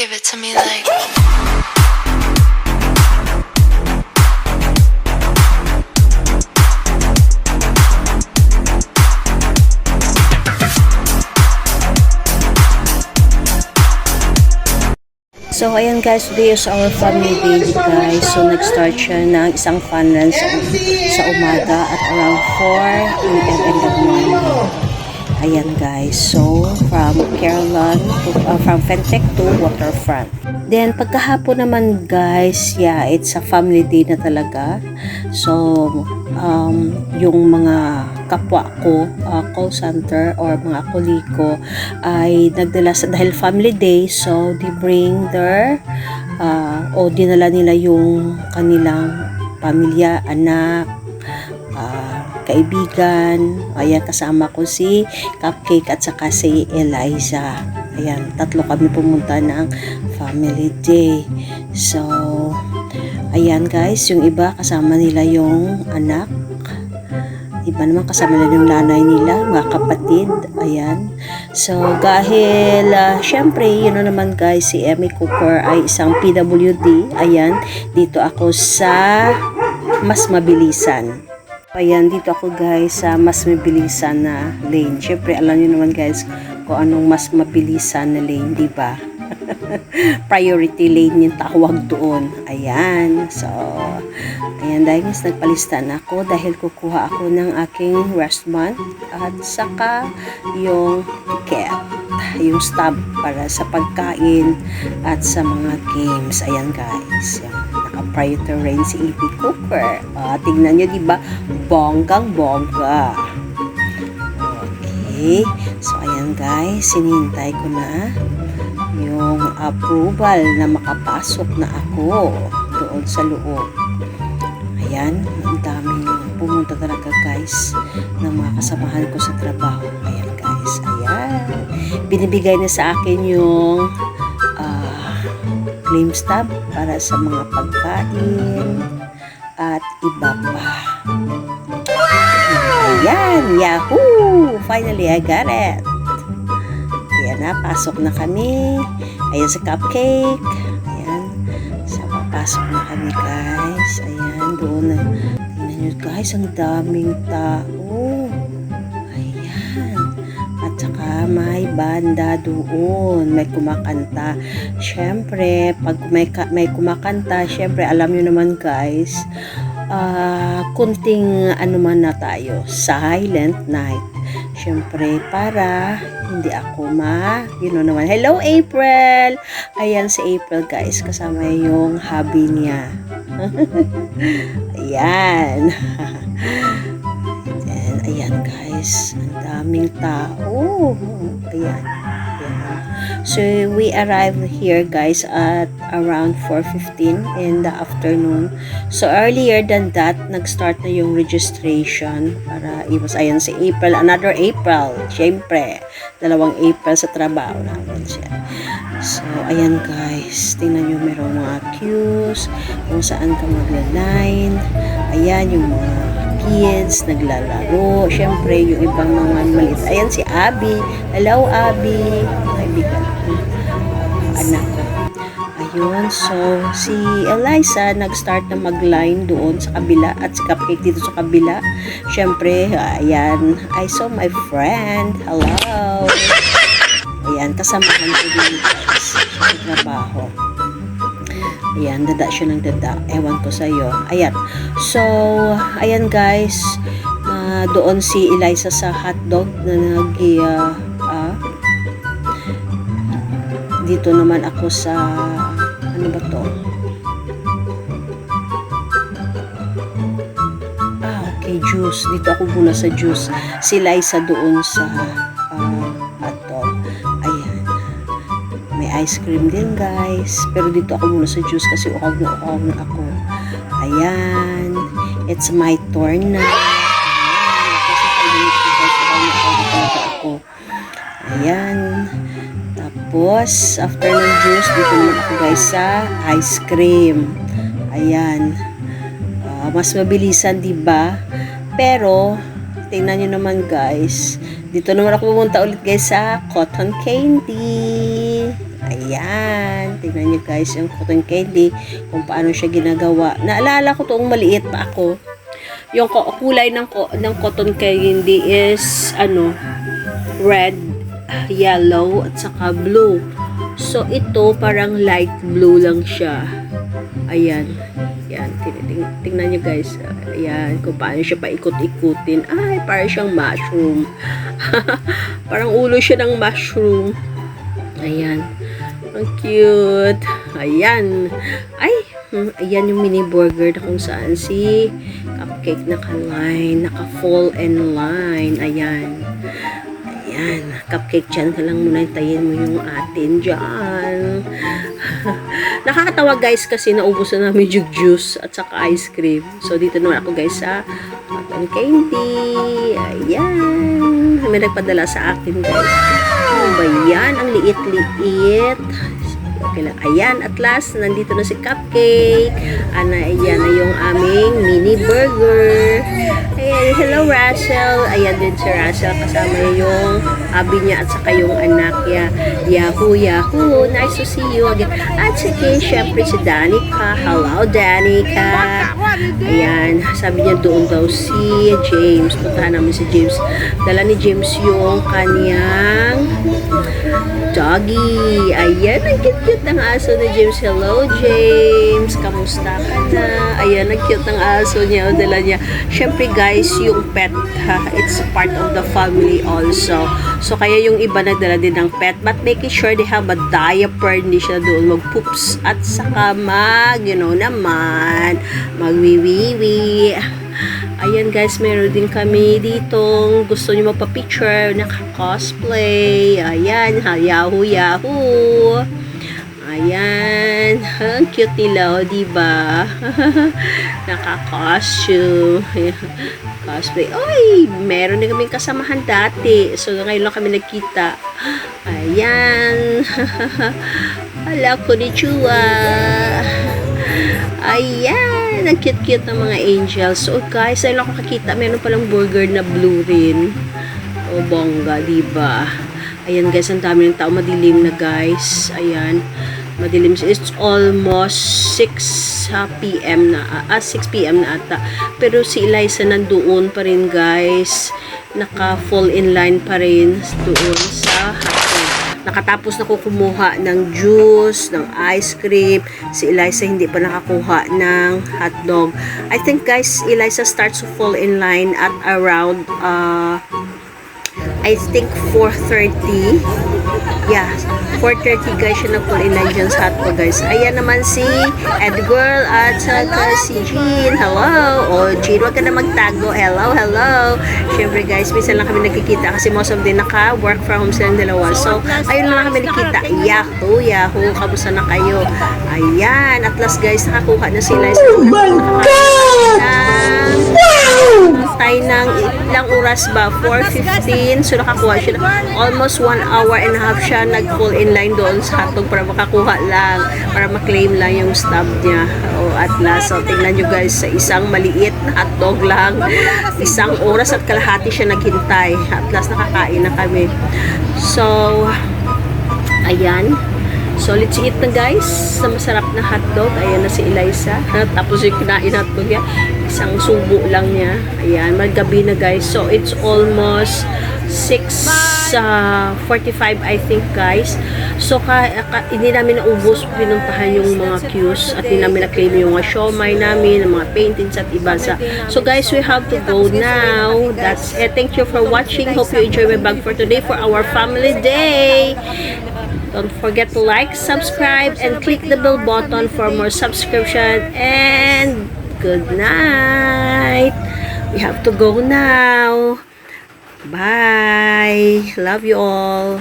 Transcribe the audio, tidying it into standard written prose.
Give it to me like. So, ayan guys, today is our family day guys. So, nag-start siya ng isang fun run sa umaga at around 4 in the morning. Ayan guys, so from Carolan, from Fentec to Waterfront. Then, pagkahapon naman guys, yeah, it's a family day na talaga. So, yung mga kapwa ko, call center or mga koliko ay nagdala sa dahil family day, so they bring their o dinala nila yung kanilang pamilya, anak, kaibigan. Ayan, kasama ko si Cupcake at saka si Eliza. Ayan, tatlo kami pumunta ng family day. So, ayan guys, yung iba kasama nila yung anak. Iba naman kasama nila yung nanay nila, mga kapatid. Ayan. So, dahil, syempre, yun na naman guys, si Emmy Cooper ay isang PWD. Ayan, dito ako sa mas mabilisan. Ayan, dito ako guys sa mas mabilisan na lane. Syempre, alam niyo naman guys kung anong mas mabilisan na lane, di ba? Priority lane yung tawag doon. Ayan. So, ayan, dahil guys, nagpalistan ako dahil kukuha ako ng aking wristband at saka yung ticket, yung stub para sa pagkain at sa mga games. Ayan guys. Yan. Naka-priority lane si EP Cooper. Tingnan nyo, diba? Bonggang bongga. Okay. So, ayan guys. Sinihintay ko na yung approval na makapasok na ako doon sa loob. Ayan. Ang daming pumunta talaga guys ng mga kasamahan ko sa trabaho. Ayan guys. Ayan. Binibigay na sa akin yung claim stub para sa mga pagkain at iba pa. Ayan, yahoo! Finally, I got it. Ayan na, pasok na kami. Ayan sa Cupcake. Ayan, sa papasok na kami guys. Ayan, doon na. Tingnan nyo guys, ang daming tao. At saka may banda doon, may kumakanta. Syempre, pag may kumakanta, syempre alam nyo naman guys, kunting ano man na tayo, silent night. Syempre, para hindi ako naman. Hello April! Ayan si April guys, kasama yung hubby niya. Ayan. Ayan guys, ang daming tao. Ayan. So we arrived here guys at around 4:15 in the afternoon. So earlier than that, nag-start na yung registration para iwas. Ayan si April, another April. Siyempre, dalawang April sa trabaho namin siya. So ayan guys, tingnan nyo, mayroong mga queues kung saan ka magla-line. Ayan yung mga kids, naglalaro. Syempre, yung ibang mga maliit. Ayan si Abby. Hello, Abby. Kaibigan ko. Anak ko. Ayun. So, si Eliza nag-start na mag-line doon sa kabila at si Cupcake dito sa kabila. Syempre, ayan. I saw my friend. Hello. Ayan, kasamahan ko din guys sa trabaho. Ayan, dada siya ng dada. Ewan ko sa'yo. Ayan. So, ayan guys. Doon si Eliza sa hotdog na dito naman ako sa ano ba to? Okay, juice. Dito ako muna sa juice. Si Eliza doon sa hotdog. Ayan. May ice cream din guys, pero dito ako muna sa juice kasi uhaw na ako. Ayan, it's my turn na. Ayan, tapos after ng juice, dito naman ako guys sa ice cream. Ayan, mas mabilisan diba? Pero tingnan nyo naman guys, dito naman ako pumunta ulit guys sa cotton candy. Ayan. Tingnan nyo guys yung cotton candy. Kung paano siya ginagawa. Naalala ko toong maliit pa ako. Yung kulay ng cotton candy is red, yellow, at saka blue. So, ito parang light blue lang siya. Ayan. Ayan. Tingnan nyo guys. Ayan. Kung paano siya paikot-ikutin. Ay, parang siyang mushroom. Parang ulo siya ng mushroom. Ayan. Ang cute. Ayan. Ay, ayan yung mini burger na kung saan si cupcake naka-line, naka-fall and line. Ayan. Ayan. Cupcake dyan ka lang muna. Tayin mo yung atin dyan. Nakakatawa guys kasi naubos na namin yung juice at saka ice cream. So, dito naman ako guys sa cotton candy. Ayan. May nagpadala sa akin guys. Ano ba yan? Ang liit-liit. Okay lang. Ayan, at last, nandito na si Cupcake. Ayan na yung aming mini burger. Ayan, hello Russell. Ayan din si Russell. Kasama yung abi niya at saka yung anak niya. Yahoo, yahoo. Nice to see you again. At sige, syempre si Danica. Hello, Danica. Ayan, sabi niya doon daw si James. Puntahan namin si James. Dala ni James yung kanyang doggy. Ayan, ang cute-cute ng aso ni James. Hello, James. Kamusta ka na? Ayan, ang cute ng aso niya. O, dala niya. Siyempre, guys, yung pet, it's part of the family also. So, kaya yung iba nagdala din ng pet. But making sure they have a diaper. Hindi siya doon mag-poops. At saka naman, magwiwiwi. Ayan guys, meron din kami ditong gusto nyo magpa-picture, naka-cosplay. Ayan, yahoo, yahoo. Ayan, ang cute nila, diba? Naka-costume. Cosplay. Oy, meron din kaming kasamahan dati. So, ngayon lang kami nagkita. Ayan. Hala, konnichiwa. Ayan, ang cute-cute ng mga angels. So, guys, ayun lang ako kakita. Meron palang burger na blue rin. O, bongga, diba? Ayan, guys, ang dami ng tao. Madilim na, guys. Ayan. Madilim. It's almost 6 p.m. na. 6 p.m. na ata. Pero si Eliza nandoon pa rin, guys. Naka-fall in line pa rin doon sa hotdog. Nakatapos na ko kumuha ng juice, ng ice cream. Si Eliza hindi pa nakakuha ng hotdog. I think guys, Eliza starts to fall in line at around I think 4:30. Yeah, 4:30 guys siya nag-fall in line dyan sa hotdog guys. Ayan naman si Edgirl at saka si Jean. Hello! O Jean, wag ka na magtago. Hello, hello! Siyempre guys, minsan lang kami nagkikita kasi most of them naka-work from home silang dalawa. So, ayun lang kami nakikita. Yahoo, yahoo! Kamusta na kayo? Ayan! At last guys, nakakuha na sila. Oh my God! Tayo ng ilang oras ba? 4:15. So, nakakuha siya. Almost 1 hour and a half siya nag-fall in line doon sa hotdog para makakuha lang. Para maklaim lang yung stub niya. O, at last. So, tingnan nyo guys, sa isang maliit na hotdog lang. 1 oras at kalahati siya naghintay. At last, nakakain na kami. So, ayan. So, let's eat na guys. Sa masarap na hotdog. Ayan na si Eliza. Tapos yung kinain hotdog niya. Isang subo lang niya. Ayan, magabi na guys. So, it's almost 6:45 I think guys. So, hindi namin naubos pinuntahan yung mga queues at hindi namin na-claim yung mga siomay namin, yung mga paintings at iba sa. So, guys, we have to go now. That's it. Thank you for watching. Hope you enjoy my vlog for today for our family day. Don't forget to like, subscribe, and click the bell button for more subscription. And good night. We have to go now. Bye. Love you all.